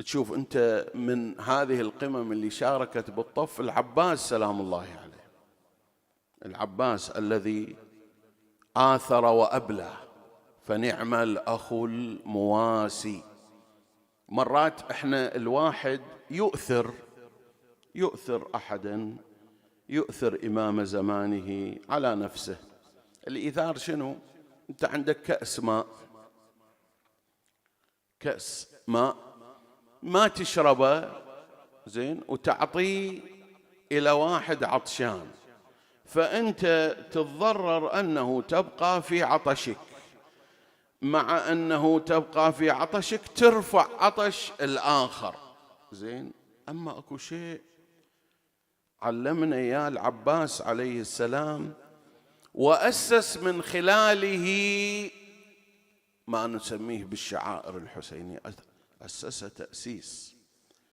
تشوف أنت من هذه القمم اللي شاركت بالطف العباس سلام الله عليه، العباس الذي آثر وأبلى، فنعم الأخ المواسي. مرات احنا الواحد يؤثر أحدا، يؤثر إمام زمانه على نفسه. الإيثار شنو؟ أنت عندك كأس ماء ما تشربه زين وتعطيه إلى واحد عطشان، فأنت تتضرر أنه تبقى في عطشك، مع أنه تبقى في عطشك ترفع عطش الآخر زين. أما أكو شيء علمنا إياه العباس عليه السلام وأسس من خلاله ما نسميه بالشعائر الحسينية، أسس تأسيس